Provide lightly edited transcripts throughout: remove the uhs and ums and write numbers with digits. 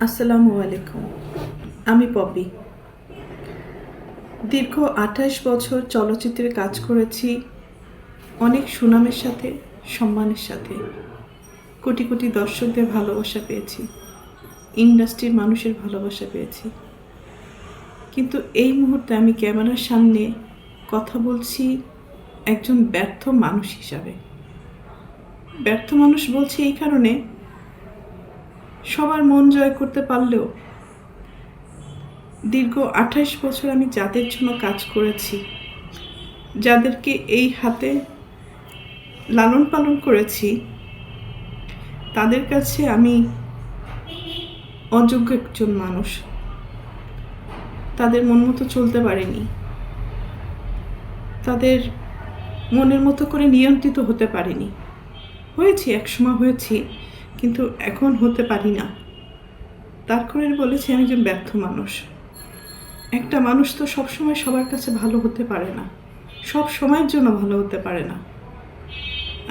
আসসালামু আলাইকুম। আমি পপি। দীর্ঘ ২৮ বছর চলচ্চিত্রে কাজ করেছি, অনেক সুনামের সাথে, সম্মানের সাথে। কোটি কোটি দর্শকদের ভালোবাসা পেয়েছি, ইন্ডাস্ট্রির মানুষের ভালোবাসা পেয়েছি। কিন্তু এই মুহূর্তে আমি ক্যামেরার সামনে কথা বলছি একজন ব্যর্থ মানুষ হিসাবে। ব্যর্থ মানুষ বলছি এই কারণে, সবার মন জয় করতে পারলেও দীর্ঘ ২৮ বছর আমি যাদের জন্য কাজ করেছি, যাদেরকে এই হাতে লালন পালন করেছি, তাদের কাছে আমি অযোগ্য একজন মানুষ। তাদের মন মতো চলতে পারিনি, তাদের মনের মতো করে নিয়ন্ত্রিত হতে পারিনি। হয়েছি, একসময় হয়েছি, কিন্তু এখন হতে পারি না। তার করে বলেছি আমি একজন ব্যর্থ মানুষ। একটা মানুষ তো সবসময় সবার কাছে ভালো হতে পারে না, সব সময়ের জন্য ভালো হতে পারে না।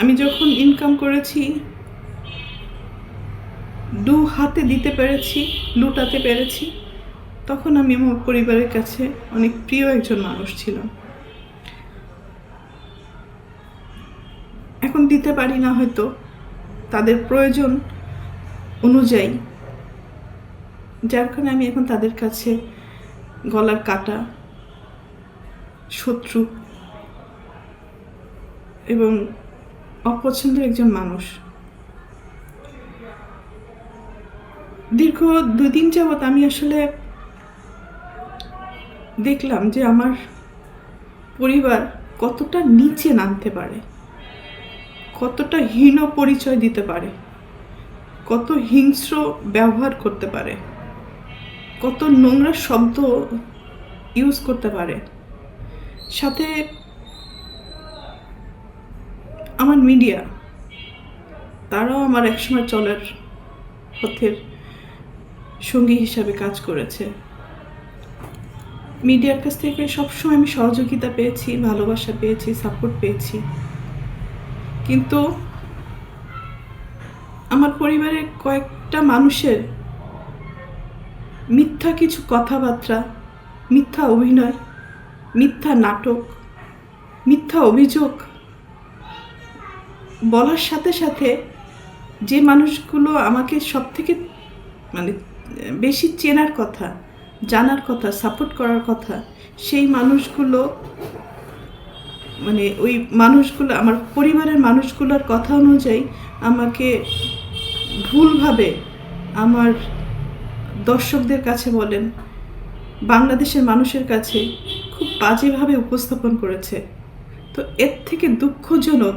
আমি যখন ইনকাম করেছি, দু হাতে দিতে পেরেছি, লুটাতে পেরেছি, তখন আমি আমার পরিবারের কাছে অনেক প্রিয় একজন মানুষ ছিলাম। এখন দিতে পারি না, হয়তো তাদের প্রয়োজন অনুযায়ী, যার কারণে আমি এখন তাদের কাছে গলার কাটা, শত্রু এবং অপছন্দের একজন মানুষ। দীর্ঘ ২ দিন যাবৎ আমি আসলে দেখলাম যে আমার পরিবার কতটা নিচে নামতে পারে, কতটা হীন পরিচয় দিতে পারে, কত হিংস্র ব্যবহার করতে পারে, কত নোংরা শব্দ ইউজ করতে পারে। সাথে আমার মিডিয়া, তারাও আমার একসময় চলার পথের সঙ্গী হিসাবে কাজ করেছে। মিডিয়ার কাছ থেকে সবসময় আমি সহযোগিতা পেয়েছি, ভালোবাসা পেয়েছি, সাপোর্ট পেয়েছি। কিন্তু আমার পরিবারের কয়েকটা মানুষের মিথ্যা কিছু কথাবার্তা, মিথ্যা অভিনয়, মিথ্যা নাটক, মিথ্যা অভিযোগ বলার সাথে সাথে যে মানুষগুলো আমাকে সব থেকে বেশি চেনার কথা, জানার কথা, সাপোর্ট করার কথা, সেই মানুষগুলো ওই মানুষগুলো আমার পরিবারের মানুষগুলোর কথা অনুযায়ী আমাকে ভুলভাবে আমার দর্শকদের কাছে বলেন, বাংলাদেশের মানুষের কাছে খুব বাজেভাবে উপস্থাপন করেছে। তো এর থেকে দুঃখজনক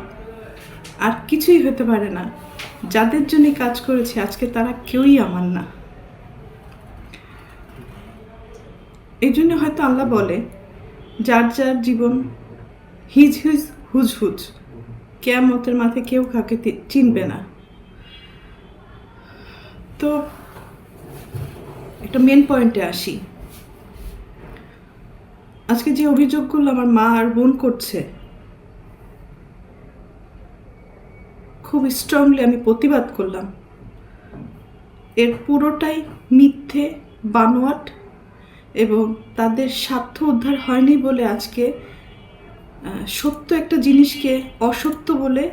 আর কিছুই হতে পারে না। যাদের জন্য কাজ করেছে আজকে তারা কেউই আমার না। এই জন্য হয়তো আল্লাহ বলে, যার যার জীবন হিজ হিজ হুজ হুজ, কিয়ামতের মাথায় কেউ কাকে চিনবে না। তো একটা মেন পয়েন্টে আসি। আজকে যে অভিযোগগুলো আমার মা আর বোন করছে, খুব স্ট্রংলি আমি প্রতিবাদ করলাম। এর পুরোটাই মিথ্যে, বানোয়াট, এবং তাদের স্বার্থ উদ্ধার হয়নি বলে আজকে সত্য একটা জিনিসকে অসত্য বলে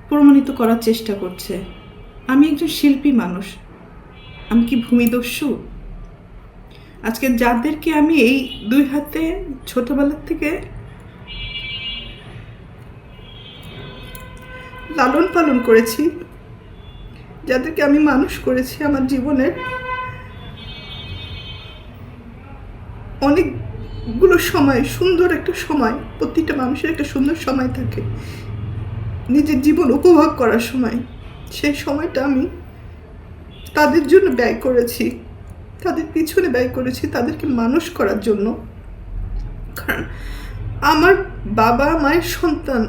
প্রমাণিত করার চেষ্টা করছে। আমি একজন শিল্পী মানুষ, আমি কি ভূমিদস্যু? আজকে যাদেরকে আমি এই 2 হাতে ছোটবেলার থেকে লালন পালন করেছি, যাদেরকে আমি মানুষ করেছি, আমার জীবনের অনেকগুলো সময়, সুন্দর একটা সময়, প্রতিটা মানুষের একটা সুন্দর সময় থাকে নিজের জীবন উপভোগ করার সময়। সেই সময়টা আমি তাদের জন্য ব্যয় করেছি, তাদের পিছনে ব্যয় করেছি, তাদেরকে মানুষ করার জন্য। কারণ আমার বাবা মায়ের সন্তান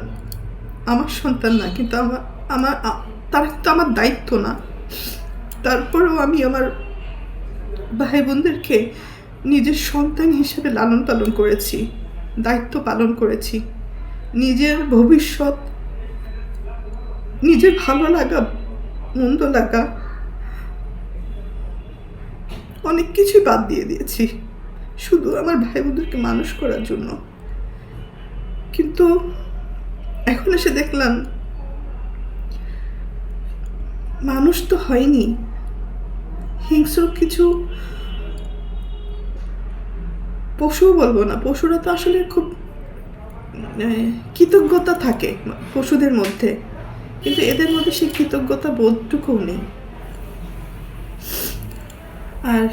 আমার সন্তান না, কিন্তু তারা কিন্তু আমার দায়িত্ব না। তারপরেও আমি আমার ভাই বোনদেরকে নিজের সন্তান হিসেবে লালন পালন করেছি, দায়িত্ব পালন করেছি। নিজের ভবিষ্যৎ, নিজের ভালো লাগা, মন্দ লাগা অনেক কিছুই বাদ দিয়ে দিয়েছি শুধু আমার ভাই বোনদেরকে মানুষ করার জন্য। কিন্তু এখন এসে দেখলাম মানুষ তো হয়নি, হিংস্র কিছু পশুও বলবো না, পশুরা তো আসলে খুব কৃতজ্ঞতা থাকে পশুদের মধ্যে, কিন্তু এদের মধ্যে সেই কৃতজ্ঞতা বোধটুকুও নেই। আর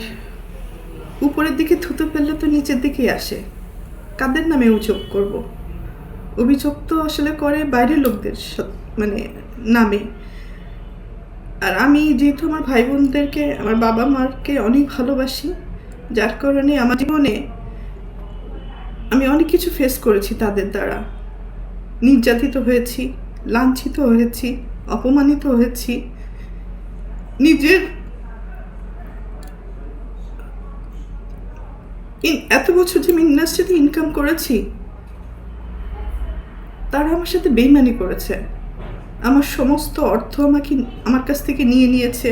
উপরের দিকে থুতু ফেললে তো নিচের দিকেই আসে। কাদের নামে অভিযোগ করব? অভিযোগ তো আসলে করে বাইরের লোকদের মানে নামে। আর আমি যেহেতু আমার ভাই বোনদেরকে, আমার বাবা মাকে অনেক ভালোবাসি, যার কারণে আমার জীবনে আমি অনেক কিছু ফেস করেছি তাদের দ্বারা। নির্যাতিত হয়েছি, লাঞ্ছিত হয়েছি, অপমানিত হয়েছি। নিজের এত বছর যে আমি ইন্ডাস্ট্রিতে ইনকাম করেছি, তারা আমার সাথে বেইমানি করেছে। আমার সমস্ত অর্থ আমার কাছ থেকে নিয়ে নিয়েছে।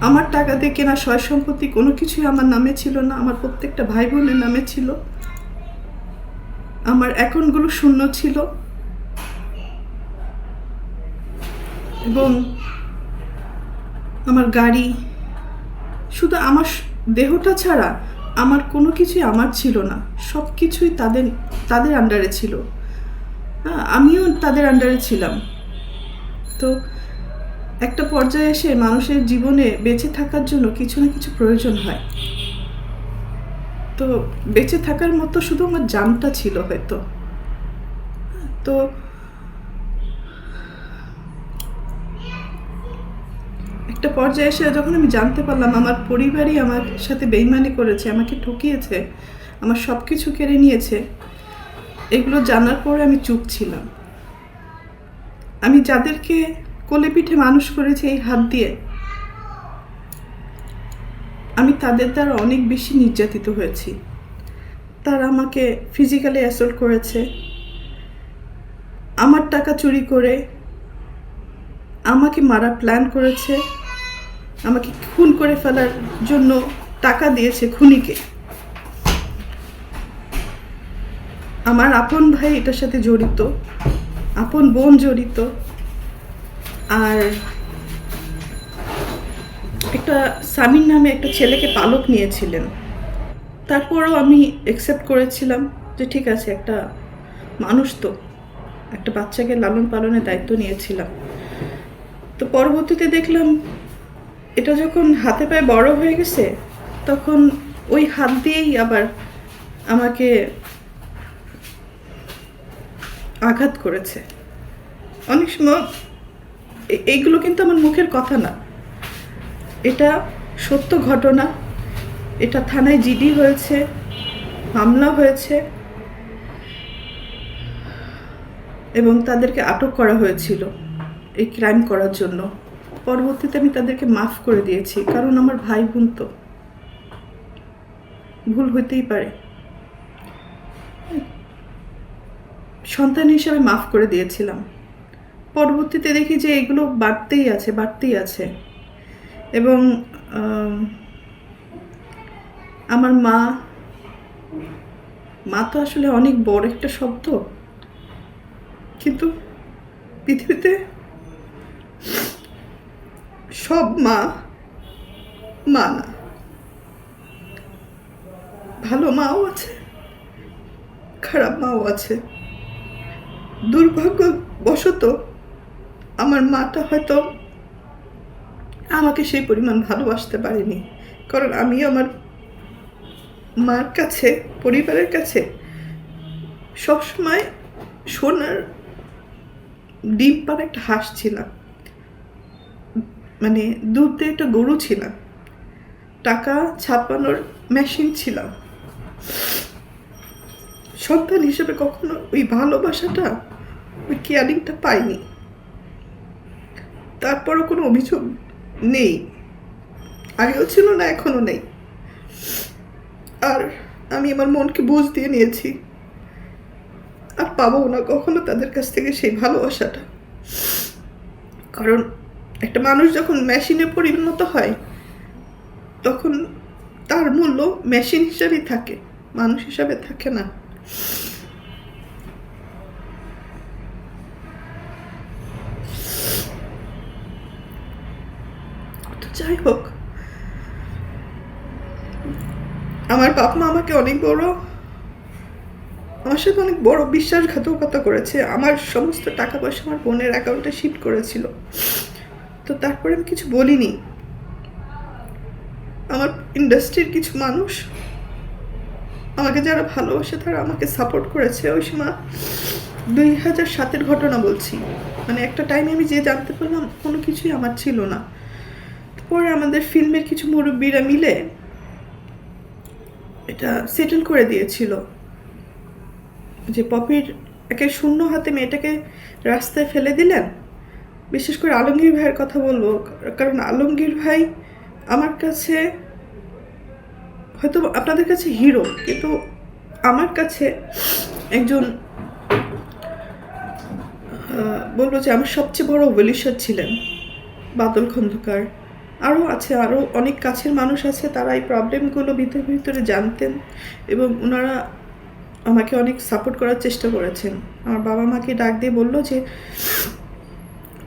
আমার টাকা দিয়ে কেনা সয় সম্পত্তি কোনো কিছুই আমার নামে ছিল না, আমার প্রত্যেকটা ভাই বোনের নামে ছিল। আমার অ্যাকাউন্টগুলো শূন্য ছিল এবং আমার গাড়ি, শুধু আমার দেহটা ছাড়া আমার কোনো কিছুই আমার ছিল না, সব কিছুই তাদের আন্ডারে ছিল। আমিও তাদের আন্ডারে ছিলাম। তো একটা পর্যায়ে এসে মানুষের জীবনে বেঁচে থাকার জন্য কিছু না কিছু প্রয়োজন হয়। তো বেঁচে থাকার মতো শুধু আমার জানটা ছিল হয়তো। তো একটা পর্যায়ে এসে যখন আমি জানতে পারলাম আমার পরিবারই আমার সাথে বেইমানি করেছে, আমাকে ঠকিয়েছে, আমার সব কিছু কেড়ে নিয়েছে, এগুলো জানার পরে আমি চুপ ছিলাম। আমি যাদেরকে কোলে পিঠে মানুষ করেছি এই হাত দিয়ে, আমি তাদের দ্বারা অনেক বেশি নির্যাতিত হয়েছি। তারা আমাকে ফিজিক্যালি অ্যাসল্ট করেছে, আমার টাকা চুরি করে আমাকে মারার প্ল্যান করেছে, আমাকে খুন করে ফেলার জন্য টাকা দিয়েছে খুনিকে। আমার আপন ভাই এটার সাথে জড়িত, আপন বোন জড়িত, আর একটা সামিন নামে একটা ছেলেকে পালক নিয়েছিলেন। তারপরও আমি অ্যাকসেপ্ট করেছিলাম যে ঠিক আছে, একটা মানুষ তো, একটা বাচ্চাকে লালন পালনের দায়িত্ব নিয়েছিলাম। তো পরবর্তীতে দেখলাম এটা যখন হাতে পায়ে বড় হয়ে গেছে, তখন ওই হাত দিয়েই আবার আমাকে আঘাত করেছে। অনেক সময় এইগুলো কিন্তু আমার মুখের কথা না, এটা সত্য ঘটনা। এটা থানায় জিডি হয়েছে, মামলা হয়েছে এবং তাদেরকে আটক করা হয়েছিল এই ক্রাইম করার জন্য। পরবর্তীতে আমি তাদেরকে মাফ করে দিয়েছি, কারণ আমার ভাই বোন তো, ভুল হইতেই পারে। সন্তান হিসাবে মাফ করে দিয়েছিলাম। পরবর্তীতে দেখি যে এগুলো বাড়তেই আছে এবং আমার মা তো আসলে অনেক বড় একটা শব্দ, কিন্তু পৃথিবীতে সব মা না, ভালো মাও আছে, খারাপ মাও আছে। দুর্ভাগ্যবশত আমার মাটা হয়তো আমাকে সেই পরিমাণ ভালোবাসতে পারেনি, কারণ আমি আমার মার কাছে, পরিবারের কাছে সবসময় সোনার ডিম পাড়া একটা হাঁস ছিলাম, মানে দুধ দিয়ে একটা গরু ছিলাম, টাকা ছাপানোর মেশিন ছিলাম। সন্তান হিসেবে কখনো ওই ভালোবাসাটা, ওই কেয়ারিংটা পাইনি। তারপরও কোনো অভিযোগ নেই, আগেও ছিল না, এখনো নেই। আর আমি আমার মনকে বুঝ দিয়ে নিয়েছি, আর পাবো না কখনো তাদের কাছ থেকে সেই ভালোবাসাটা। কারণ একটা মানুষ যখন মেশিনে পরিণত হয়, তখন তার মূল্য মেশিন হিসাবেই থাকে, মানুষ হিসাবে থাকে না। তো যাই হোক, আমার বাপ মা আমাকে আমার সাথে অনেক বড় বিশ্বাসঘাতকতা করেছে। আমার সমস্ত টাকা পয়সা আমার বোনের অ্যাকাউন্টে শিফট করেছিল। তো তারপরে আমি কিছু বলিনি। আমার ইন্ডাস্ট্রির কিছু মানুষ আমাকে যারা ভালোবাসে তারা আমাকে সাপোর্ট করেছে। ওই সময় 2007-এর ঘটনা বলছি, মানে একটা টাইমে আমি যে জানতে পারলাম কোনো কিছুই আমার ছিল না। পরে আমাদের ফিল্মের কিছু মুরব্বীরা মিলে এটা সেটেল করে দিয়েছিল যে পপির একে শূন্য হাতে মেয়েটাকে রাস্তায় ফেলে দিলেন। বিশেষ করে আলমগীর ভাইয়ের কথা বলবো, কারণ আলমগীর ভাই আমার কাছে হয়তো আপনাদের কাছে হিরো, কিন্তু আমার কাছে একজন বলবো যে আমার সবচেয়ে বড় ওয়েলিশার ছিলেন বাদল খন্দকার। আরও অনেক কাছের মানুষ আছে, তারা এই প্রবলেমগুলো ভিতরে জানতেন এবং ওনারা আমাকে অনেক সাপোর্ট করার চেষ্টা করেছেন। আমার বাবা মাকে ডাক দিয়ে বললো যে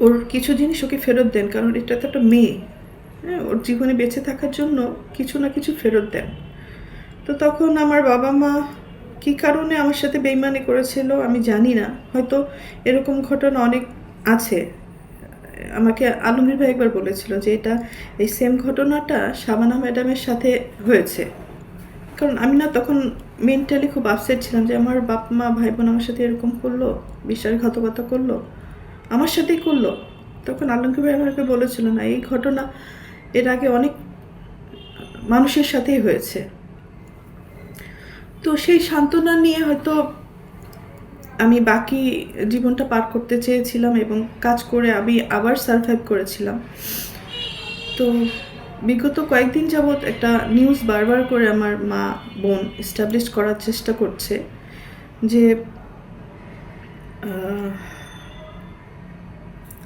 ওর কিছু জিনিস ওকে ফেরত দেন, কারণ এটা তো একটা মেয়ে, হ্যাঁ, ওর জীবনে বেঁচে থাকার জন্য কিছু না কিছু ফেরত দেন। তো তখন আমার বাবা মা কী কারণে আমার সাথে বেইমানি করেছিল আমি জানি না, হয়তো এরকম ঘটনা অনেক আছে। আমাকে আলমগীর ভাই একবার বলেছিল যে এটা এই সেম ঘটনাটা শাবানা ম্যাডামের সাথে হয়েছে। কারণ আমি না তখন মেন্টালি খুব আপসেট ছিলাম যে আমার বাপ মা ভাই বোন আমার সাথে এরকম করলো, বিশ্বাসঘাতকতা করলো, আমার সাথেই করলো। তখন আলমগীর ভাই আমাকে বলেছিল না, এই ঘটনা এর আগে অনেক মানুষের সাথেই হয়েছে। তো সেই সান্ত্বনা নিয়ে হয়তো আমি বাকি জীবনটা পার করতে চেয়েছিলাম এবং কাজ করে আমি আবার সারভাইভ করেছিলাম। তো বিগত কয়েকদিন যাবৎ একটা নিউজ বারবার করে আমার মা বোন এস্টাবলিশ করার চেষ্টা করছে যে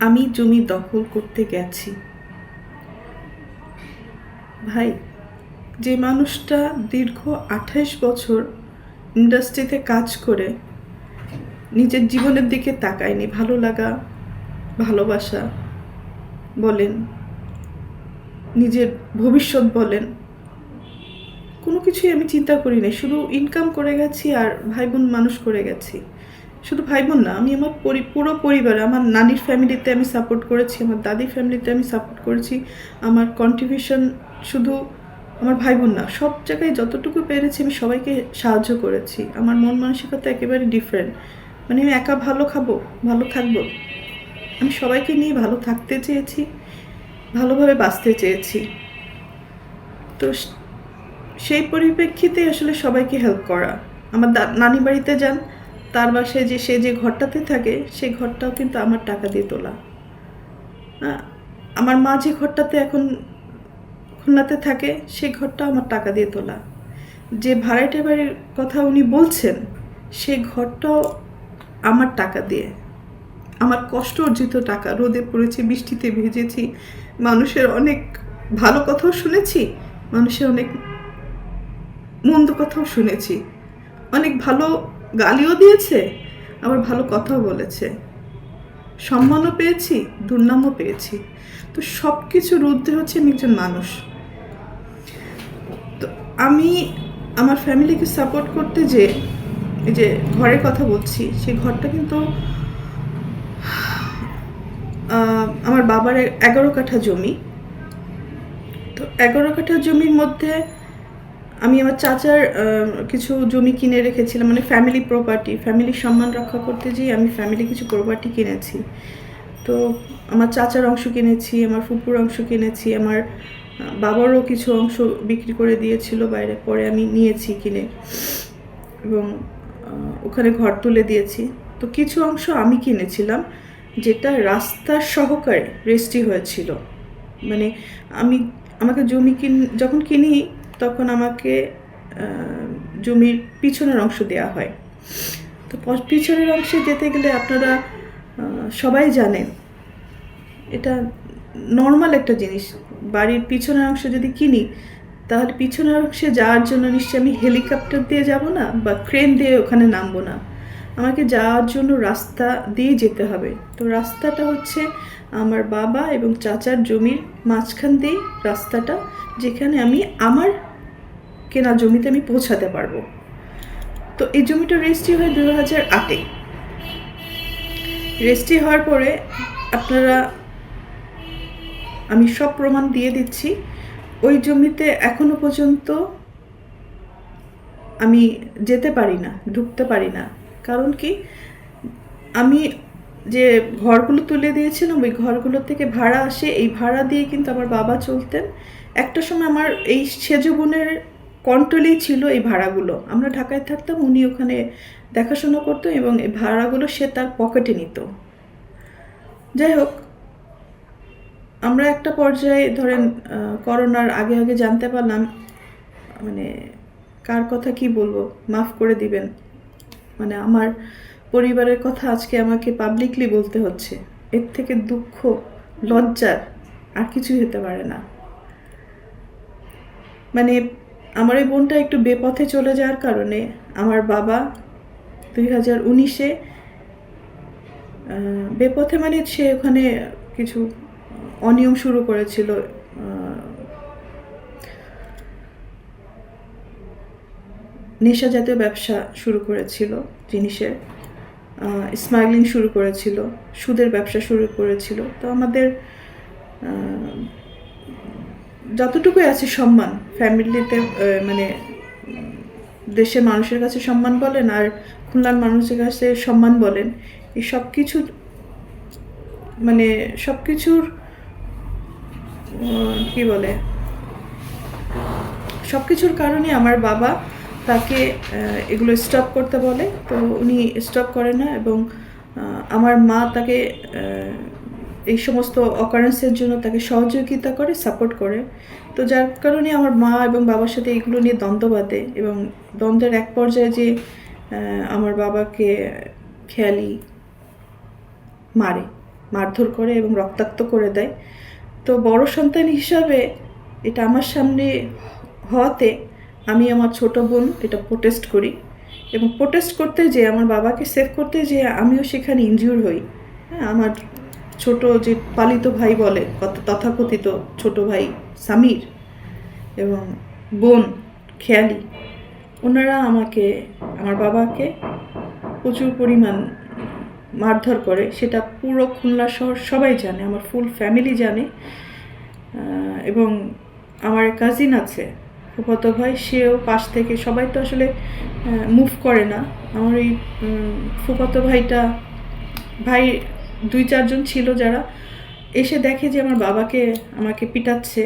আমি জমি দখল করতে গেছি। ভাই, যে মানুষটা দীর্ঘ 28 বছর ইন্ডাস্ট্রিতে কাজ করে নিজের জীবনের দিকে তাকায়নি, ভালো লাগা ভালোবাসা বলেন, নিজের ভবিষ্যৎ বলেন, কোনো কিছুই আমি চিন্তা করি না। শুধু ইনকাম করে গেছি আর ভাই বোন মানুষ করে গেছি। শুধু ভাই বোন না, আমি আমার পুরো পরিবার, আমার নানির ফ্যামিলিতে আমি সাপোর্ট করেছি, আমার দাদির ফ্যামিলিতে আমি সাপোর্ট করেছি। আমার কন্ট্রিবিউশন শুধু আমার ভাই বোন না, সব জায়গায় যতটুকু পেরেছি আমি সবাইকে সাহায্য করেছি। আমার মন মানসিকতা একেবারে ডিফারেন্ট। মানে আমি একা ভালো খাবো, ভালো থাকবো, আমি সবাইকে নিয়ে ভালো থাকতে চেয়েছি, ভালোভাবে বাঁচতে চেয়েছি। তো সেই পরিপ্রেক্ষিতে আসলে সবাইকে হেল্প করা। আমার নানি বাড়িতে যান, তার বাসায় সে যে ঘরটাতে থাকে সেই ঘরটাও কিন্তু আমার টাকা দিয়ে তোলা। আমার মা যে ঘরটাতে এখন খুলনাতে থাকে সেই ঘরটাও আমার টাকা দিয়ে তোলা। যে ভাড়াটে বাড়ির কথা উনি বলছেন সেই ঘরটাও আমার টাকা দিয়ে, আমার কষ্ট অর্জিত টাকা। রোদে পড়েছি, বৃষ্টিতে ভিজেছি, মানুষের অনেক ভালো কথাও শুনেছি, মানুষের অনেক মন্দ কথাও শুনেছি, অনেক ভালো গালিও দিয়েছে, আবার ভালো কথাও বলেছে, সম্মানও পেয়েছি, দুর্নামও পেয়েছি। তো সব কিছুর ঊর্ধ্বে হচ্ছে আমি একজন মানুষ। তো আমি আমার ফ্যামিলিকে সাপোর্ট করতে যে এই যে ঘরের কথা বলছি, সেই ঘরটা কিন্তু আমার বাবার 11 কাঠা জমি। তো 11 কাঠা জমির মধ্যে আমি আমার চাচার কিছু জমি কিনে রেখেছিলাম, মানে ফ্যামিলি প্রপার্টি, ফ্যামিলির সম্মান রক্ষা করতে যেয়ে আমি ফ্যামিলি কিছু প্রপার্টি কিনেছি। তো আমার চাচার অংশ কিনেছি, আমার ফুপুর অংশ কিনেছি, আমার বাবারও কিছু অংশ বিক্রি করে দিয়েছিল বাইরে, পরে আমি নিয়েছি কিনে এবং ওখানে ঘর তুলে দিয়েছি। তো কিছু অংশ আমি কিনেছিলাম যেটা রাস্তার সহকারে রেজিস্ট্রি হয়েছিল। মানে আমাকে জমি যখন কিনি তখন আমাকে জমির পিছনের অংশ দেওয়া হয়। তো পিছনের অংশে যেতে গেলে আপনারা সবাই জানেন এটা নর্মাল একটা জিনিস, বাড়ির পিছনের অংশ যদি কিনি তাহলে পিছনের অংশে যাওয়ার জন্য নিশ্চয়ই আমি হেলিকপ্টার দিয়ে যাব না বা ক্রেন দিয়ে ওখানে নামবো না, আমাকে যাওয়ার জন্য রাস্তা দিয়ে যেতে হবে। তো রাস্তাটা হচ্ছে আমার বাবা এবং চাচার জমির মাঝখান দিয়েই রাস্তাটা, যেখানে আমি আমার কেনা জমিতে আমি পৌঁছাতে পারবো। তো এই জমিটা রেজিস্ট্রি হয় 2008-এ। রেজিস্ট্রি হওয়ার পরে আপনারা, আমি সব প্রমাণ দিয়ে দিচ্ছি, ওই জমিতে এখনো পর্যন্ত আমি যেতে পারি না, ঢুকতে পারি না। কারণ কি, আমি যে ঘরগুলো তুলে দিয়েছিলাম ওই ঘরগুলো থেকে ভাড়া আসে, এই ভাড়া দিয়ে কিন্তু আমার বাবা চলতেন। একটা সময় আমার এই সেজ বোনের কন্ট্রোলেই ছিল এই ভাড়াগুলো। আমরা ঢাকায় থাকতাম, উনি ওখানে দেখাশোনা করতো এবং এই ভাড়াগুলো সে তার পকেটে নিত। যাই হোক, আমরা একটা পর্যায়ে ধরেন করোনার আগে আগে জানতে পারলাম, মানে কার কথা কি বলবো, মাফ করে দিবেন, মানে আমার পরিবারের কথা আজকে আমাকে পাবলিকলি বলতে হচ্ছে। এর থেকে দুঃখ, লজ্জার আর কিছুই হতে পারে না। মানে আমার এই বোনটা একটু বেপথে চলে যাওয়ার কারণে আমার বাবা 2019-এ বেপথে, মানে সে ওখানে কিছু অনিয়ম শুরু করেছিল, নেশা জাতীয় ব্যবসা শুরু করেছিল, জিনিসের স্মাগলিং শুরু করেছিল, সুদের ব্যবসা শুরু করেছিল। তো আমাদের যতটুকুই আছে সম্মান ফ্যামিলিতে, মানে দেশের মানুষের কাছে সম্মান বলেন আর খুলনার মানুষের কাছে সম্মান বলেন, এই সব কিছু, মানে সব কিছুর কী বলে, সব কিছুর কারণে আমার বাবা তাকে এগুলো স্টপ করতে বলে। তো উনি স্টপ করে না এবং আমার মা তাকে এই সমস্ত অকারেন্সের জন্য তাকে সহযোগিতা করে, সাপোর্ট করে। তো যার কারণে আমার মা এবং বাবার সাথে এগুলো নিয়ে দ্বন্দ্ব বাঁধে এবং দ্বন্দ্বের এক পর্যায়ে যে আমার বাবাকে খেয়ালি মারধর করে এবং রক্তাক্ত করে দেয়। তো বড় সন্তান হিসাবে এটা আমার সামনে হওয়াতে আমি আমার ছোট বোন এটা প্রোটেস্ট করি এবং প্রোটেস্ট করতে যেয়ে আমার বাবাকে সেভ করতে যেয়ে আমিও সেখানে ইনজিউর হই। হ্যাঁ, আমার ছোট যে পালিত ভাই বলে, তথাকথিত ছোট ভাই সামির এবং বোন খেয়ালি, ওনারা আমাকে, আমার বাবাকে প্রচুর পরিমাণ মারধর করে। সেটা পুরো খুলনা শহর সবাই জানে, আমার ফুল ফ্যামিলি জানে। এবং আমার কাজিন আছে, ফুফাতো ভাই, সেও পাশ থেকে, সবাই তো আসলে মুভ করে না। আমার এই ফুফাতো ভাই 2-4 জন ছিল যারা এসে দেখে যে আমার বাবাকে আমাকে পিটাচ্ছে,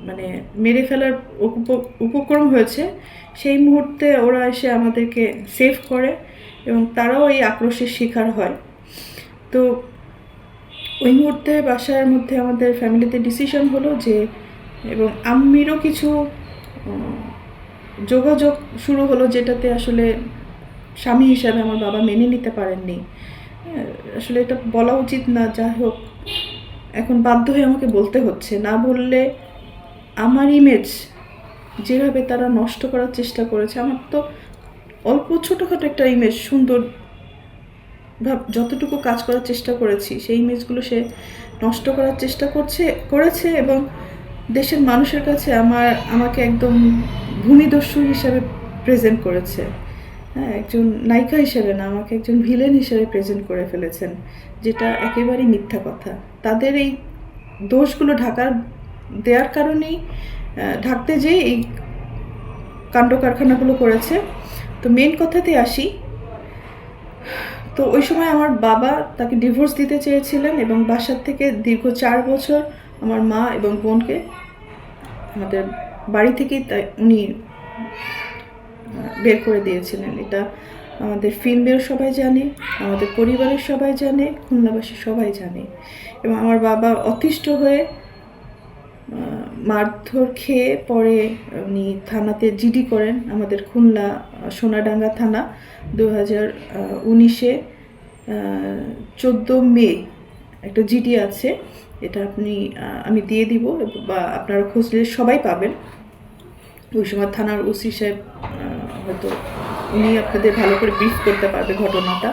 মানে মেরে ফেলার উপক্রম হয়েছে। সেই মুহূর্তে ওরা এসে আমাদেরকে সেভ করে এবং তারাও এই আক্রোশের শিকার হয়। তো ওই মুহূর্তে বাসার মধ্যে আমাদের ফ্যামিলিতে ডিসিশন হলো যে, এবং আম্মিরও কিছু যোগাযোগ শুরু হলো, যেটাতে আসলে স্বামী হিসাবে আমার বাবা মেনে নিতে পারেননি। আসলে এটা বলা উচিত না, যাই হোক এখন বাধ্য হয়ে আমাকে বলতে হচ্ছে। না বললে আমার ইমেজ যেভাবে তারা নষ্ট করার চেষ্টা করেছে, আমার তো অল্প ছোটোখাটো একটা ইমেজ, সুন্দর যতটুকু কাজ করার চেষ্টা করেছি সেই ইমেজগুলো সে নষ্ট করার চেষ্টা করেছে এবং দেশের মানুষের কাছে আমাকে একদম ভূমিদস্যু হিসেবে প্রেজেন্ট করেছে। হ্যাঁ, একজন নায়িকা হিসেবে না, আমাকে একজন ভিলেন হিসেবে প্রেজেন্ট করে ফেলেছেন, যেটা একেবারেই মিথ্যা কথা। তাদের এই দোষগুলো দেওয়ার কারণেই, ঢাকতে যেয়ে এই কাণ্ড কারখানাগুলো করেছে। তো মেন কথাতে আসি। তো ওই সময় আমার বাবা তাকে ডিভোর্স দিতে চেয়েছিলেন এবং বাসার থেকে দীর্ঘ 4 বছর আমার মা এবং বোনকে আমাদের বাড়ি থেকেই উনি বের করে দিয়েছিলেন। এটা আমাদের ফিল্মের সবাই জানে, আমাদের পরিবারের সবাই জানে, খুলনাবাসী সবাই জানে। এবং আমার বাবা অতিষ্ঠ হয়ে মারধর খেয়ে পরে উনি থানাতে জিডি করেন, আমাদের খুলনা সোনাডাঙ্গা থানা। 2019-এ 14 মে একটা জিডি আছে, এটা আমি দিয়ে দিব বা আপনারা খুঁজলে সবাই পাবেন। ওই সময় থানার ওসি সাহেব হয়তো উনি আপনাদের ভালো করে ব্রিফ করতে পারবে ঘটনাটা।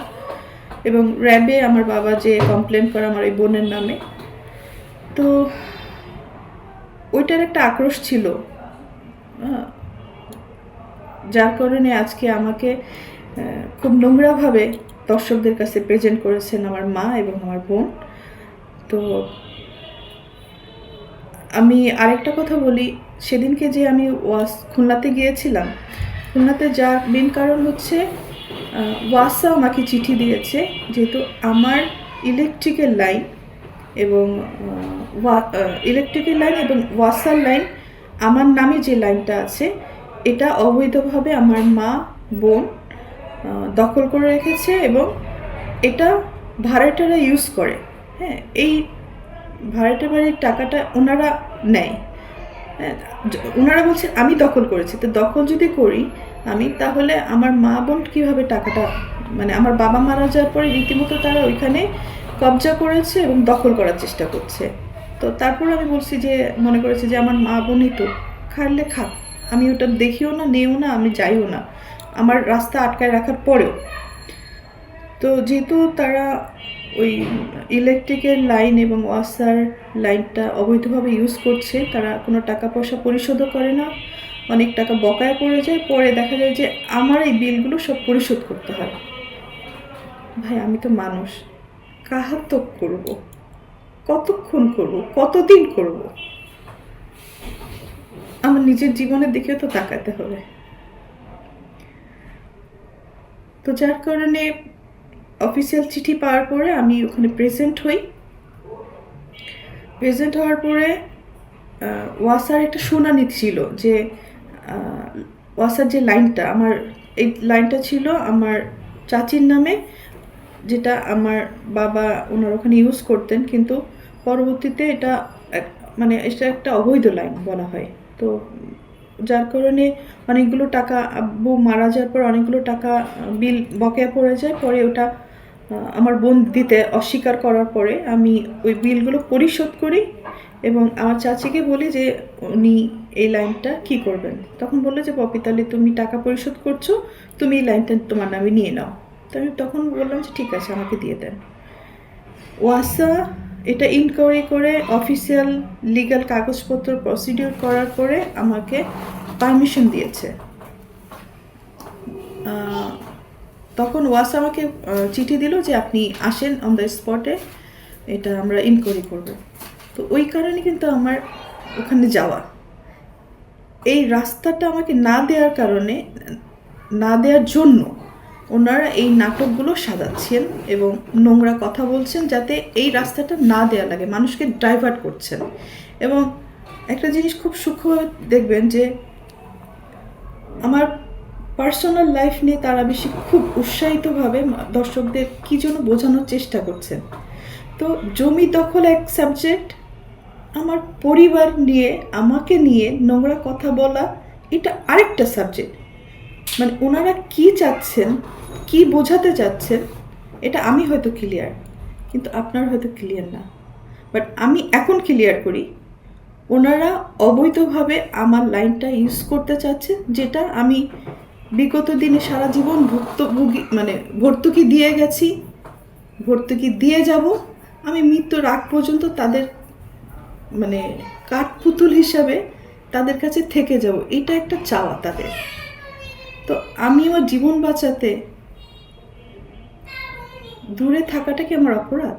এবং র্যাবে আমার বাবা যে কমপ্লেন করে আমার ওই বোনের নামে, তো ওইটার একটা আক্রোশ ছিল, যার কারণে আজকে আমাকে খুব নোংরাভাবে দর্শকদের কাছে প্রেজেন্ট করেছেন আমার মা এবং আমার বোন। তো আমি আরেকটা কথা বলি, সেদিনকে যে আমি খুলনাতে গিয়েছিলাম, খুলনাতে যার মেন কারণ হচ্ছে ওয়াসা আমাকে চিঠি দিয়েছে, যেহেতু আমার ইলেকট্রিক্যাল লাইন এবং ওয়াসার লাইন, আমার নামে যে লাইনটা আছে, এটা অবৈধভাবে আমার মা বোন দখল করে রেখেছে এবং এটা ভাড়াটারা ইউজ করে। হ্যাঁ, এই ভাড়াটা বাড়ির টাকাটা ওনারা নেয়। হ্যাঁ, ওনারা বলছেন আমি দখল করেছি, তো দখল যদি করি আমি, তাহলে আমার মা বোন কীভাবে টাকাটা, মানে আমার বাবা মারা যাওয়ার পরে রীতিমতো তারা ওইখানে কবজা করেছে এবং দখল করার চেষ্টা করছে। তো তারপর আমি বলছি যে, মনে করেছি যে আমার মা বোনই তো, খাইলে খাক, আমি ওটা দেখিও না, নেও না, আমি যাইও না, আমার রাস্তা আটকায় রাখার পরেও। তো যেহেতু তারা ওই ইলেকট্রিকের লাইন এবং ওয়াসার লাইনটা অবৈধভাবে ইউজ করছে, তারা কোনো টাকা পয়সা পরিশোধও করে না, অনেক টাকা বকায় পড়ে যায়, পরে দেখা যায় যে আমার এই বিলগুলো সব পরিশোধ করতে হয়। ভাই, আমি তো মানুষ, কাহাতক করব, কতক্ষণ করব, কতদিন করব? আমার নিজের জীবনের দিকেও তো তাকাতে হবে। তো যার কারণে অফিসিয়াল চিঠি পাওয়ার পরে আমি ওখানে প্রেজেন্ট হই। প্রেজেন্ট হওয়ার পরে ওয়াসার একটা শুনানি ছিল যে ওয়াসার যে লাইনটা, আমার এই লাইনটা ছিল আমার চাচির নামে, যেটা আমার বাবা ওনার ওখানে ইউজ করতেন, কিন্তু পরবর্তীতে এটা মানে এটা একটা অবৈধ লাইন বলা হয়। তো যার কারণে অনেকগুলো টাকা, আব্বু মারা যাওয়ার পর অনেকগুলো টাকা বিল বকেয়া পড়ে যায়। পরে ওটা আমার বোন দিতে অস্বীকার করার পরে আমি ওই বিলগুলো পরিশোধ করি এবং আমার চাচিকে বলি যে উনি এই লাইনটা কি করবেন। তখন বললো যে পপিতালি, তুমি টাকা পরিশোধ করছো, তুমি এই লাইনটা তোমার নামে নিয়ে নাও। তো আমি তখন বললাম যে ঠিক আছে, আমাকে দিয়ে দেন। ওয়াসা এটা ইনকোয়ারি করে অফিসিয়াল লিগ্যাল কাগজপত্র প্রসিডিউর করার পরে আমাকে পারমিশন দিয়েছে। তখন ওয়াসা আমাকে চিঠি দিল যে আপনি আসেন অন দ্য স্পটে, এটা আমরা ইনকোয়ারি করব। তো ওই কারণে কিন্তু আমার ওখানে যাওয়া। এই রাস্তাটা আমাকে না দেওয়ার কারণে, না দেওয়ার জন্য ওনারা এই নাটকগুলো সাজাচ্ছেন এবং নোংরা কথা বলছেন, যাতে এই রাস্তাটা না দেওয়া লাগে, মানুষকে ডাইভার্ট করছেন। এবং একটা জিনিস খুব সূক্ষ্মভাবে দেখবেন যে আমার পার্সোনাল লাইফ নিয়ে তারা বেশি খুব উৎসাহিতভাবে দর্শকদের কী জন্য বোঝানোর চেষ্টা করছেন। তো জমি দখল এক সাবজেক্ট, আমার পরিবার নিয়ে, আমাকে নিয়ে নোংরা কথা বলা, এটা আরেকটা সাবজেক্ট। মানে ওনারা কি চাচ্ছেন, কি বোঝাতে চাচ্ছেন, এটা আমি হয়তো ক্লিয়ার, কিন্তু আপনার হয়তো ক্লিয়ার না। বাট আমি এখন ক্লিয়ার করি, ওনারা অবৈধভাবে আমার লাইনটা ইউজ করতে চাচ্ছেন, যেটা আমি বিগত দিনে সারা জীবন ভর্তুকি দিয়ে গেছি, ভর্তুকি দিয়ে যাব, আমি মৃত্যুর আগ পর্যন্ত তাদের মানে কাঠপুতুল হিসাবে তাদের কাছে থেকে যাব, এটা একটা চাওয়া তাদের। তো আমি আমার জীবন বাঁচাতে দূরে থাকাটা কি আমার অপরাধ?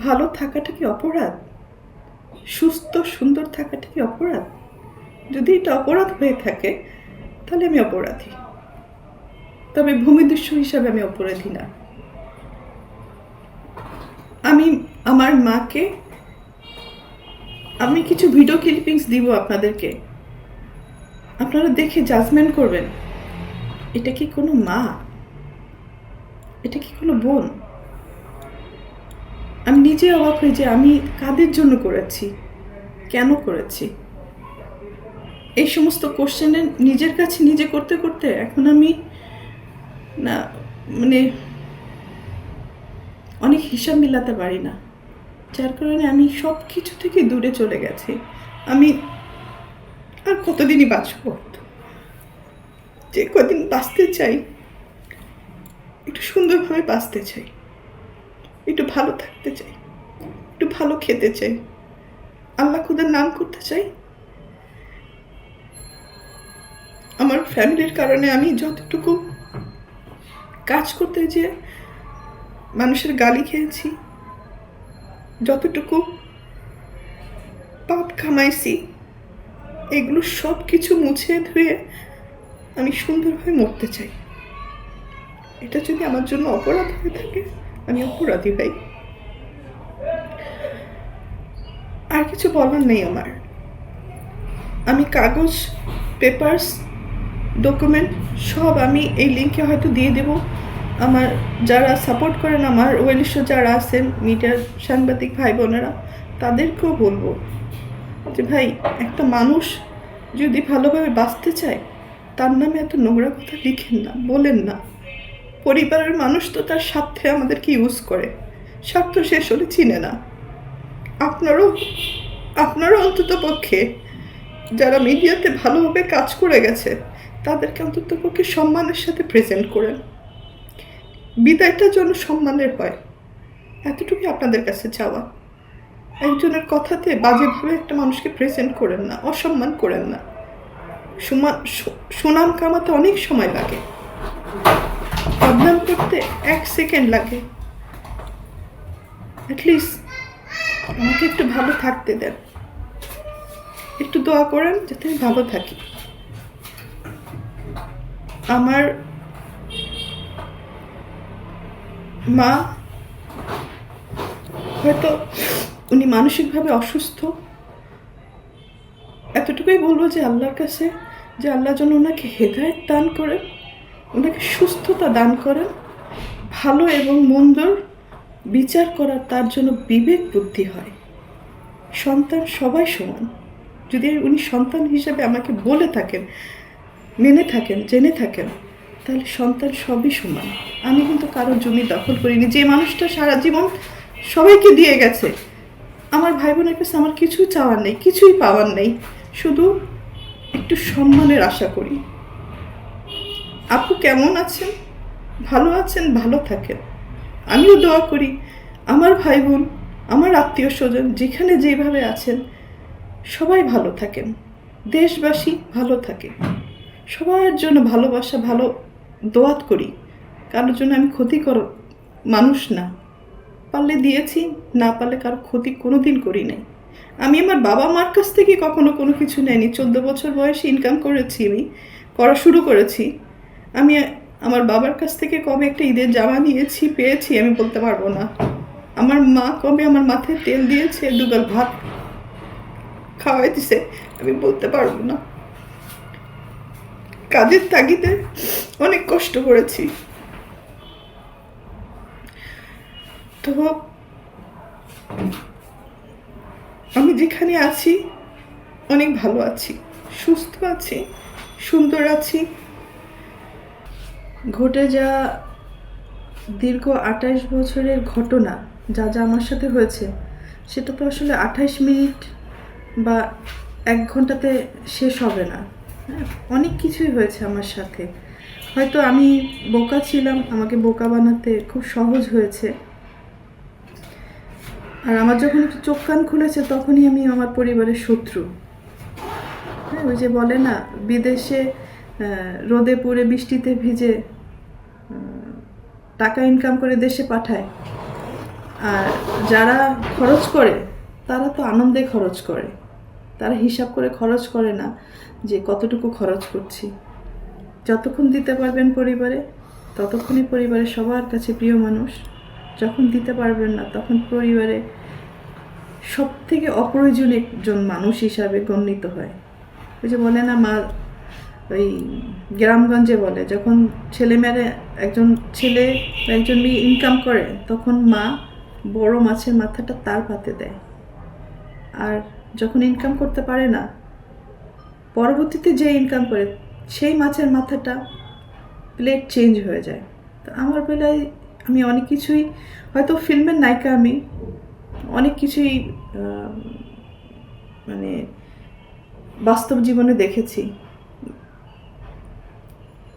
ভালো থাকাটা কি অপরাধ? সুস্থ সুন্দর থাকাটা কি অপরাধ? যদি এটা অপরাধ হয়ে থাকে, তাহলে আমি অপরাধী, তবে ভূমিদস্যু হিসাবে আমি অপরাধী না। আমি আমার মাকে, আমি কিছু ভিডিও ক্লিপিংস দিব আপনাদেরকে, আপনারা দেখে জাজমেন্ট করবেন, এটা কি কোনো মা? এটা কি কোনো বোন? আমি নিজে অবাক হই যে আমি কাদের জন্য করেছি, কেন করেছি। এই সমস্ত কোশ্চেনের নিজের কাছে নিজে করতে করতে এখন আমি না মানে অনেক হিসাব মিলাতে পারি না, যার কারণে আমি সব কিছু থেকে দূরে চলে গেছি। আর কতদিনই বাঁচব? যে কদিন বাঁচতে চাই একটু সুন্দরভাবে বাঁচতে চাই, একটু ভালো থাকতে চাই, একটু ভালো খেতে চাই, আল্লাহ খুদার নাম করতে চাই। আমার ফ্যামিলির কারণে আমি যতটুকু কাজ করতে যেয়ে মানুষের গালি খেয়েছি, যতটুকু পাপ কামাইছি, এগুলো সব কিছু মুছে ধুয়ে আমি সুন্দরভাবে মরতে চাই। এটা যদি আমার জন্য অপরাধ হয়ে থাকে, আমি অপরাধী ভাই। আর কিছু বলার নেই আমার। আমি কাগজ, পেপারস, ডকুমেন্ট সব আমি এই লিঙ্কে হয়তো দিয়ে দেব। আমার যারা সাপোর্ট করেন, আমার ওয়েলিশ যারা আছেন, মিডিয়ার সাংবাদিক ভাই বোনেরা, তাদেরকেও বলবো যে ভাই, একটা মানুষ যদি ভালোভাবে বাঁচতে চায়, তার নামে এত নোংরা কথা লিখেন না, বলেন না। পরিবারের মানুষ তো তার স্বার্থে আমাদেরকে ইউজ করে, স্বার্থ শেষ হলে চিনে না। আপনারও অন্তত পক্ষে যারা মিডিয়াতে ভালোভাবে কাজ করে গেছে, তাদেরকে অন্তত পক্ষে সম্মানের সাথে প্রেজেন্ট করেন। বিদায়টা যেন সম্মানের হয়, এতটুকু আপনাদের কাছে চাওয়া। একজনের কথাতে বাজেভাবে একটা মানুষকে প্রেজেন্ট করেন না, অসম্মান করেন না। সুনাম কামাতে অনেক সময় লাগে, বদনাম করতে 1 সেকেন্ড লাগে। অ্যাটলিস্ট আমাকে একটু ভালো থাকতে দেন, একটু দোয়া করেন যাতে আমি ভালো থাকি। আমার মা হয়তো উনি মানসিকভাবে অসুস্থ, এতটুকুই বলবো যে আল্লাহর কাছে, যে আল্লাহ যেন ওনাকে হেদায়েত দান করেন, ওনাকে সুস্থতা দান করেন, ভালো এবং মন্দর বিচার করার তার জন্য বিবেক বুদ্ধি হয়। সন্তান সবাই সমান। যদি উনি সন্তান হিসেবে আমাকে বলে থাকেন, মেনে থাকেন, জেনে থাকেন, তাহলে সন্তান সবই সমান। আমি কিন্তু কারো জমি দখল করিনি। যে মানুষটা সারা জীবন সবাইকে দিয়ে গেছে, আমার ভাই বোনের কাছে আমার কিছু চাওয়ার নেই, কিছুই পাওয়ার নেই, শুধু একটু সম্মানের আশা করি। আপু কেমন আছেন? ভালো আছেন? ভালো থাকেন। আমিও দোয়া করি আমার ভাই বোন, আমার আত্মীয় স্বজন যেখানে যেভাবে আছেন, সবাই ভালো থাকেন, দেশবাসী ভালো থাকে। সবার জন্য ভালোবাসা, ভালো দোয়াত করি। কারোর জন্য আমি ক্ষতিকর মানুষ না। পারলে দিয়েছি, না পারলে কারো ক্ষতি কোনো দিন করি নাই। আমি আমার বাবা মার কাছ থেকে কখনো কোনো কিছু নেয়নি। 14 বছর বয়সে ইনকাম করেছি, আমি করা শুরু করেছি। আমি আমার বাবার কাছ থেকে কবে একটা ঈদের জামা নিয়েছি, পেয়েছি, আমি বলতে পারবো না। আমার মা কবে আমার মাথায় তেল দিয়েছে, দুগাল ভাত খাওয়াই দিছে, আমি বলতে পারবো না। কাজের তাগিদে অনেক কষ্ট করেছি। তো আমি যেখানে আছি অনেক ভালো আছি, সুস্থ আছি, সুন্দর আছি। ঘটে যা দীর্ঘ 28 বছরের ঘটনা, যা যা আমার সাথে হয়েছে, সেটা তো আসলে 28 মিনিট বা 1 ঘন্টাতে শেষ হবে না। অনেক কিছুই হয়েছে আমার সাথে। হয়তো আমি বোকা ছিলাম, আমাকে বোকা বানাতে খুব সহজ হয়েছে। আর আমার যখন একটু চোখ কান খুলেছে, তখনই আমি আমার পরিবারের শত্রু। হ্যাঁ, ওই যে বলে না, বিদেশে রোদে পুড়ে বৃষ্টিতে ভিজে টাকা ইনকাম করে দেশে পাঠায়, আর যারা খরচ করে তারা তো আনন্দে খরচ করে, তারা হিসাব করে খরচ করে না যে কতটুকু খরচ করছি। যতক্ষণ দিতে পারবেন পরিবারে, ততক্ষণই পরিবারের সবার কাছে প্রিয় মানুষ। যখন দিতে পারবেন না, তখন পরিবারে সব থেকে অপ্রয়োজনীয় একজন মানুষ হিসাবে গণ্যিত হয়। ওই যে বলে না, মা ওই গ্রামগঞ্জে বলে, যখন ছেলেমেয়েরা, একজন ছেলে একজন মেয়ে ইনকাম করে, তখন মা বড় মাছের মাথাটা তার পাতে দেয়। আর যখন ইনকাম করতে পারে না, পরবর্তীতে যে ইনকাম করে, সেই মাছের মাথাটা প্লেট চেঞ্জ হয়ে যায়। তো আমার বেলায় আমি অনেক কিছুই, হয়তো ফিল্মের নায়িকা, আমি অনেক কিছুই মানে বাস্তব জীবনে দেখেছি।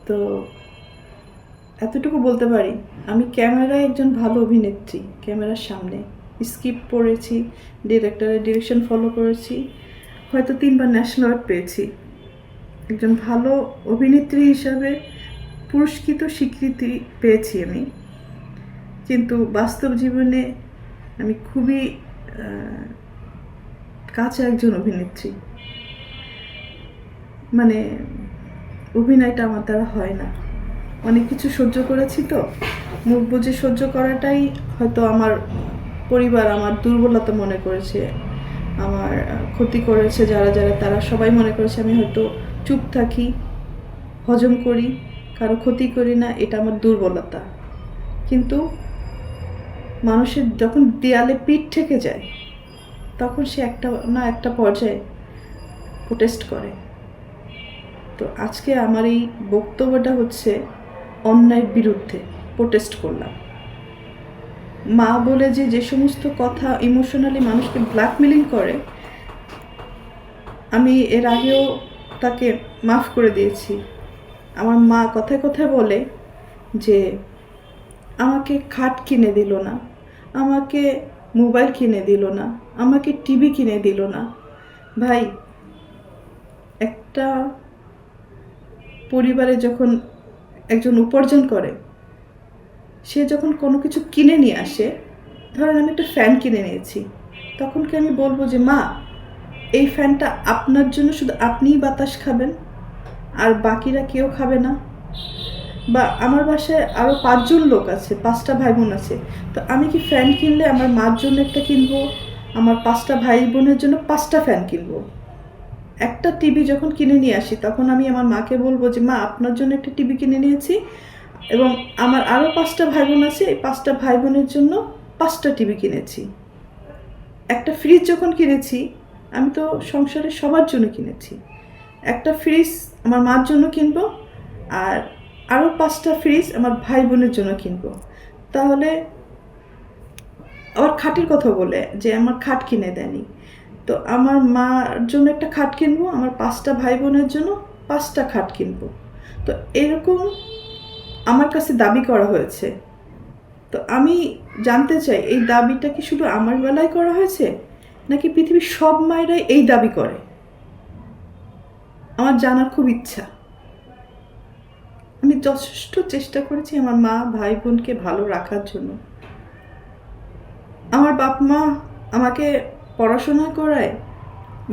তো এতটুকু বলতে পারি, আমি ক্যামেরায় একজন ভালো অভিনেত্রী। ক্যামেরার সামনে স্ক্রিপ্ট পড়েছি, ডিরেক্টরের ডিরেকশন ফলো করেছি, হয়তো 3বার ন্যাশনাল অ্যাওয়ার্ড পেয়েছি। একজন ভালো অভিনেত্রী হিসাবে পুরস্কৃত স্বীকৃতি পেয়েছি আমি। কিন্তু বাস্তব জীবনে আমি খুবই কাছে একজন অভিনেত্রী। মানে অভিনয়টা আমার দ্বারা হয় না। অনেক কিছু সহ্য করেছি, তো মুখ বুজে সহ্য করাটাই হয়তো আমার পরিবার আমার দুর্বলতা মনে করেছে, আমার ক্ষতি করেছে যারা যারা, তারা সবাই মনে করেছে আমি হয়তো চুপ থাকি, হজম করি, কারো ক্ষতি করি না, এটা আমার দুর্বলতা। কিন্তু মানুষের যখন দেয়ালে পিঠ ঠেকে যায়, তখন সে একটা না একটা পর্যায়ে প্রোটেস্ট করে। তো আজকে আমার এই বক্তব্যটা হচ্ছে অন্যায়ের বিরুদ্ধে প্রোটেস্ট করলাম। মা বলে যে সমস্ত কথা ইমোশনালি মানুষকে ব্ল্যাকমেলিং করে, আমি এর আগেও তাকে মাফ করে দিয়েছি। আমার মা কথায় কথায় বলে যে আমাকে খাট কিনে দিল না, আমাকে মোবাইল কিনে দিল না, আমাকে টিভি কিনে দিল না। ভাই, একটা পরিবারে যখন একজন উপার্জন করে, সে যখন কোনো কিছু কিনে নিয়ে আসে, ধরেন আমি একটা ফ্যান কিনে নিয়েছি, তখন কি আমি বলবো যে মা এই ফ্যানটা আপনার জন্য শুধু আপনিই বাতাস খাবেন আর বাকিরা কেউ খাবে না? বা আমার বাসায় আরও 5জন লোক আছে, 5টা ভাই বোন আছে, তো আমি কি ফ্যান কিনলে আমার মার জন্য একটা কিনবো, আমার 5টা ভাই বোনের জন্য 5টা ফ্যান কিনবো? একটা টিভি যখন কিনে নিয়ে আসি, তখন আমি আমার মাকে বলবো যে মা আপনার জন্য একটা টিভি কিনে নিয়েছি এবং আমার আরও 5টা ভাই বোন আছে, এই 5টা ভাই বোনের জন্য 5টা টিভি কিনেছি। একটা ফ্রিজ যখন কিনেছি, আমি তো সংসারে সবার জন্য কিনেছি। একটা ফ্রিজ আমার মার জন্য কিনবো আর আরও 5টা ফ্রিজ আমার ভাই বোনের জন্য কিনবো। তাহলে আবার খাটের কথা বলে যে আমার খাট কিনে দেয়নি, তো আমার মার জন্য একটা খাট কিনবো, আমার 5টা ভাই বোনের জন্য 5টা খাট কিনবো। তো এরকম আমার কাছে দাবি করা হয়েছে। তো আমি জানতে চাই এই দাবিটা কি শুধু আমার বেলায় করা হয়েছে, নাকি পৃথিবীর সব মায়েরাই এই দাবি করে? আমার জানার খুব ইচ্ছা। আমি যথেষ্ট চেষ্টা করেছি আমার মা ভাই বোনকে ভালো রাখার জন্য। আমার বাপ মা আমাকে পড়াশোনা করায়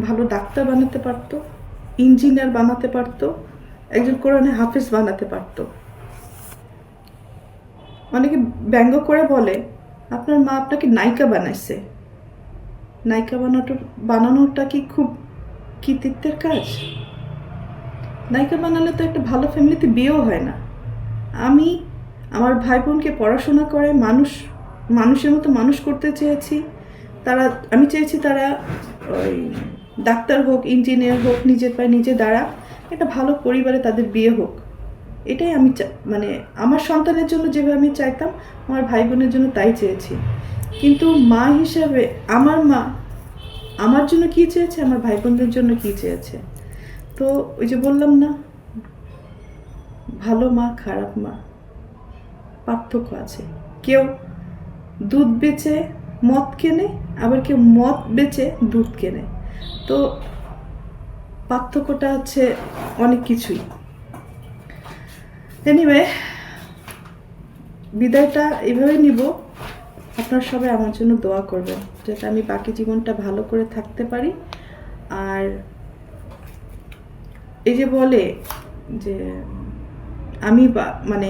ভালো ডাক্তার বানাতে পারতো, ইঞ্জিনিয়ার বানাতে পারতো, একজন কোরআনে হাফেজ বানাতে পারতো। অনেকে ব্যঙ্গ করে বলে আপনার মা আপনাকে নায়িকা বানাইছে। নায়িকা বানানোটা কি খুব কৃতিত্বের কাজ? নায়িকা বানালে তো একটা ভালো ফ্যামিলিতে বিয়েও হয় না। আমি আমার ভাই বোনকে পড়াশোনা করে মানুষের মতো মানুষ করতে চেয়েছি। আমি চেয়েছি তারা ওই ডাক্তার হোক, ইঞ্জিনিয়ার হোক, নিজের পায়ে নিজে দাঁড়া, একটা ভালো পরিবারে তাদের বিয়ে হোক। এটাই আমি মানে আমার সন্তানের জন্য যেভাবে আমি চাইতাম, আমার ভাই বোনের জন্য তাই চেয়েছি। কিন্তু মা হিসাবে আমার মা আমার জন্য কী চেয়েছে, আমার ভাই বোনদের জন্য কী চেয়েছে। তো ওই যে বললাম না, ভালো মা খারাপ মা পার্থক্য আছে। কেউ দুধ বেচে মদ কেনে, আবার কেউ মদ বেচে দুধ কেনে। তো পার্থক্যটা হচ্ছে অনেক কিছুই। এনিওয়ে, বিদায়টা এইভাবে নিব। আপনারা সবাই আমার জন্য দোয়া করবেন যাতে আমি বাকি জীবনটা ভালো করে থাকতে পারি। আর এই যে বলে যে আমি মানে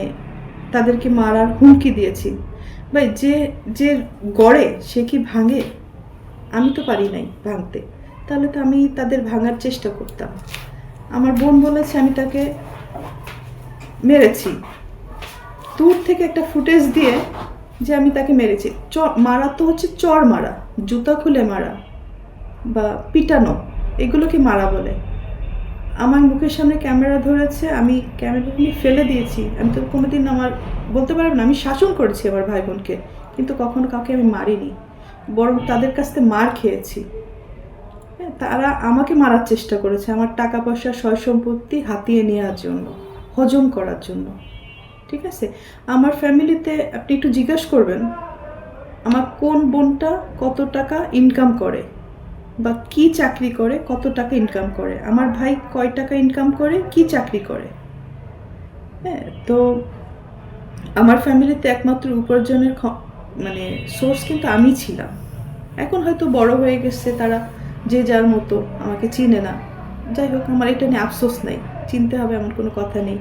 তাদেরকে মারার হুমকি দিয়েছি, ভাই যে গড়ে সে কি ভাঙে? আমি তো পারি নাই ভাঙতে, তাহলে তো আমি তাদের ভাঙার চেষ্টা করতাম। আমার বোন বলেছে আমি তাকে মেরেছি, দূর থেকে একটা ফুটেজ দিয়ে যে আমি তাকে মেরেছি। মারা তো হচ্ছে চর মারা, জুতা খুলে মারা বা পিটানো, এগুলোকে মারা বলে। আমার মুখের সামনে ক্যামেরা ধরেছে, আমি ক্যামেরা নিয়ে ফেলে দিয়েছি। আমি তো কোনোদিন আমার বলতে পারবো না আমি শাসন করেছি আমার ভাই বোনকে, কিন্তু কখনো কাউকে আমি মারিনি, বরং তাদের কাছ থেকে মার খেয়েছি। হ্যাঁ, তারা আমাকে মারার চেষ্টা করেছে আমার টাকা পয়সা সয় সম্পত্তি হাতিয়ে নেওয়ার জন্য, হজম করার জন্য। ঠিক আছে, আমার ফ্যামিলিতে আপনি একটু জিজ্ঞাসা করবেন আমার কোন বোনটা কত টাকা ইনকাম করে বা কি চাকরি করে, কত টাকা ইনকাম করে, আমার ভাই কয় টাকা ইনকাম করে, কি চাকরি করে। হ্যাঁ, তো আমার ফ্যামিলিতে একমাত্র উপার্জনের মানে সোর্স কিন্তু আমি ছিলাম। এখন হয়তো বড় হয়ে গেছে তারা, যে যার মতো, আমাকে চিনে না। যাই হোক, আমার এটা নিয়ে আফসোস নেই, চিনতে হবে এমন কোনো কথা নেই।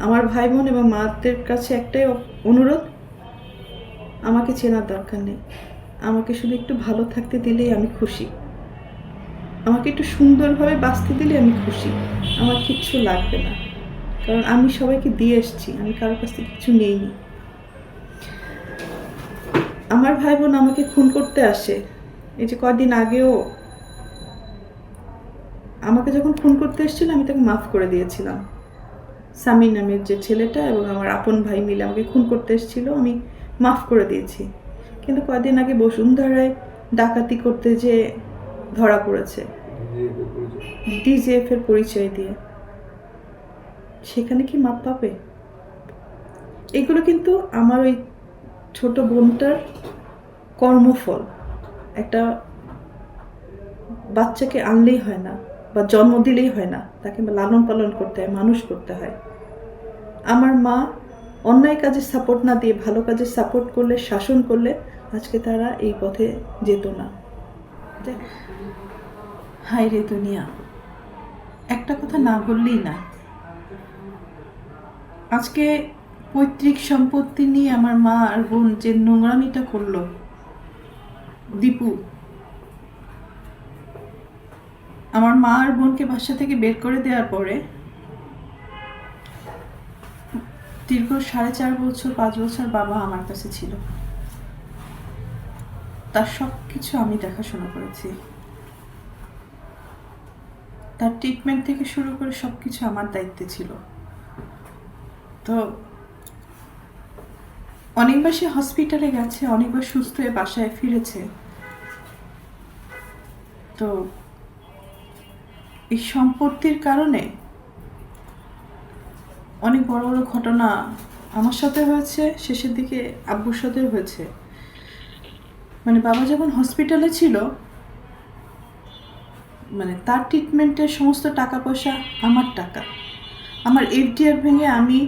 আমার ভাই বোন এবং মাদের কাছে একটাই অনুরোধ, আমাকে চেনার দরকার নেই, আমাকে শুধু একটু ভালো থাকতে দিলেই আমি খুশি, আমাকে একটু সুন্দরভাবে বাঁচতে দিলে আমি খুশি, আমার কিচ্ছু লাগবে না। কারণ আমি সবাইকে দিয়ে এসেছি, আমি কারোর কাছ থেকে কিছু নেইনি। আমার ভাই বোন আমাকে খুন করতে আসে, এই যে কদিন আগেও আমাকে যখন খুন করতে এসেছিল আমি তাকে মাফ করে দিয়েছিলাম। সামি নামের যে ছেলেটা এবং আমার আপন ভাই মিলে আমাকে খুন করতে এসেছিল, আমি মাফ করে দিয়েছি। কিন্তু কদিন আগে বসুন্ধরায় ডাকাতি করতে যে ধরা পড়েছে ডিজিএফ এর পরিচয় দিয়ে, সেখানে কি মাপ পাবে? এগুলো কিন্তু আমার ওই ছোট বোনটার কর্মফল। একটা বাচ্চাকে আনলেই হয় না বা জন্ম দিলেই হয় না, তাকে লালন পালন করতে হয়, মানুষ করতে হয়। আমার মা অন্যায় কাজে সাপোর্ট না দিয়ে ভালো কাজে সাপোর্ট করলে, শাসন করলে আজকে তারা এই পথে যেত না। হায় রে দুনিয়া, একটা কথা না বললেই না। আজকে পৈতৃক সম্পত্তি নিয়ে আমার মা আর বোন যে নোংরামিটা করলো, দীপু আমার মা আর বোনকে বাসা থেকে বের করে দেওয়ার পরে দীর্ঘ 4.5 বছর 5 বছর বাবা আমার কাছে ছিল। তার সব কিছু আমি দেখাশোনা করেছি, তার ট্রিটমেন্ট থেকে শুরু করে সব কিছু আমার দায়িত্বে ছিল। তো অনেকবার সে হসপিটালে গেছে, অনেকবার সুস্থ হয়ে বাসায় ফিরেছে। তো এই সম্পত্তির কারণে অনেক বড় বড় ঘটনা আমার সাথে হয়েছে, শেষের দিকে আব্বুর সাথেও হয়েছে। মানে বাবা যখন হসপিটালে ছিল, মানে তার ট্রিটমেন্টের সমস্ত টাকা পয়সা আমার টাকা। আমার এফডিআর ভেঙে আমি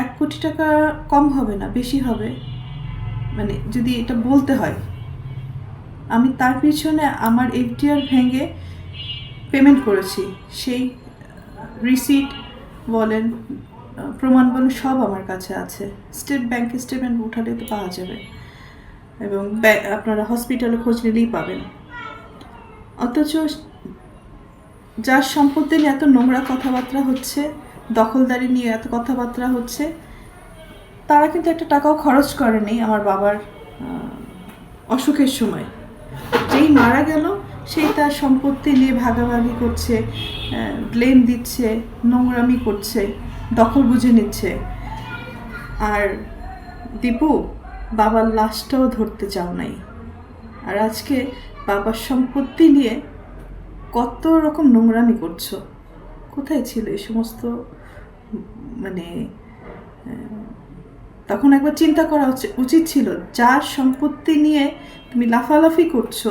1 কোটি টাকা কম হবে না, বেশি হবে, মানে যদি এটা বলতে হয়। আমি তার পিছনে আমার এফডিআর ভেঙে পেমেন্ট করেছি, সেই রিসিট বলেন, প্রমাণ বলেন, সব আমার কাছে আছে। স্টেট ব্যাংকে স্টেটমেন্ট উঠালে তো পাওয়া যাবে, এবং আপনারা হসপিটালে খোঁজ নিলেই পাবেন। অথচ যার সম্পত্তি নিয়ে এত নোংরা কথাবার্তা হচ্ছে, দখলদারি নিয়ে এত কথাবার্তা হচ্ছে, তারা কিন্তু একটা টাকাও খরচ করেনি আমার বাবার অসুখের সময়। যেই মারা গেল সেই তার সম্পত্তি নিয়ে ভাগাভাগি করছে, ব্লেম দিচ্ছে, নোংরামি করছে, দখল বুঝে নিচ্ছে। আর দীপু, বাবার লাশটাও ধরতে চাও নাই। আর আজকে বাবার সম্পত্তি নিয়ে কত রকম নোংরামি করছো। কোথায় ছিল এই সমস্ত? মানে তখন একবার চিন্তা করা উচিত ছিল, যার সম্পত্তি নিয়ে তুমি লাফালাফি করছো,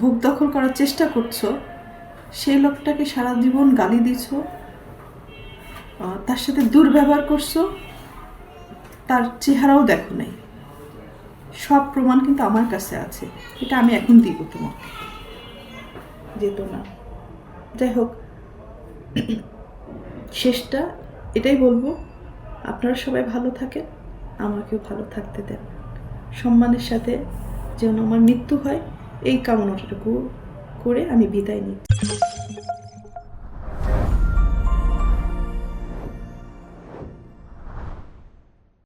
ভোগ দখল করার চেষ্টা করছো, সেই লোকটাকে সারা জীবন গালি দিছ, তার সাথে দুর্ব্যবহার করছো, তার চেহারাও দেখো নাই। সব প্রমাণ কিন্তু আমার কাছে আছে, এটা আমি এখন দিব তোমাকে, যেত না। যাই হোক, শেষটা এটাই বলবো, আপনারা সবাই ভালো থাকেন, আমাকেও ভালো থাকতে দেন, সম্মানের সাথে যেন আমার মৃত্যু হয়, এই কামনাটুকু করে আমি বিদায় নিই।